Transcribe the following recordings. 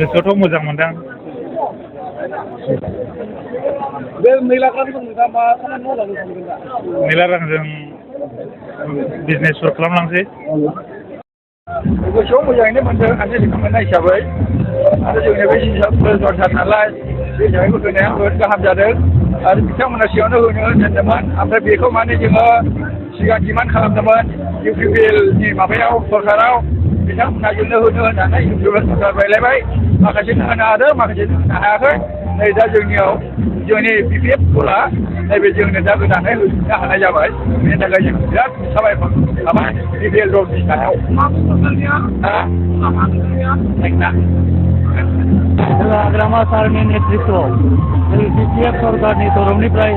गोसोआवथ' मोजां मोनदों। बे नैलाखानजों नोंथाङा मा खामानि मावलांनो सानदों दा? मेला रांजों बिजनेसफोर खालामलांसै। गोसोआव मोजाङैनो मोनदों सानसे मोननाय हिसाबै आरो जोंनि बे हिसाबै दरथार नालाय बे हिसाबै होनाया जोबोद गाहाम जादों आरो बिथांमोना सिगाङावनो होनो होनदोंमोन ओमफ्राय बेखौ माने जोङो सिगां डिमान्ड खालामदोंमोन UPPLनि माबायाव सरकाराव बिथांमोना जोंनो होनो होननानै सरकार रायलायबाय माखासेनो होनो हादों माखासेनो होनो हायाखै नै दा जोंनियाव जोंनि BPF स्कुला नैबे जोंनो दा गोदानै होफिननो हानाय जाबाय बेनि थाखाय जों बिराद साबायखर थाबाय BPL रडनि सायाव। जों हाग्रामा सारनि नेतृत्वआव जों BPF सरकारनि तरफनिफ्राय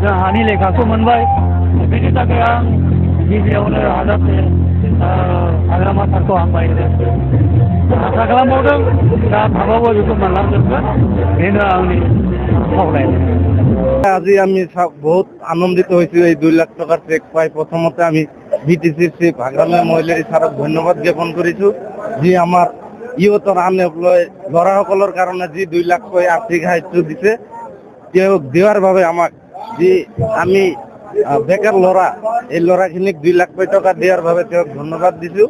जों हानि लेखाखौ मोनबाय बेनि थाखाय आं गिबियावनो हाजासे हाग्रामा सारखौ हामबायदों आसा खालामबावदों दा माबाबो बेखौ मोनलांजोबगोन बेनो आंनि खावलायनाय। আজি আমি বহুত আনন্দিত হয়েছি এই 2 লাখ টাকার চেক পাই প্রথমতে আমি বিটিসির চিফ হাগ্রামা মহিলাৰী ছাৰক ধন্যবাদ জ্ঞাপন কৰিছোঁ যি আমাৰ ইয়তৰ আনএমপ্লয় ল'ৰাসকলৰ কাৰণে যি 2 লাখকৈ আৰ্থিক সাহায্য দিছে তেওঁক দিয়াৰ বাবে আমাক যি আমি বেকাৰ ল'ৰা এই ল'ৰাখিনিক 2 লাখ টকা দিয়াৰ বাবে তেওঁক ধন্যবাদ দিছোঁ।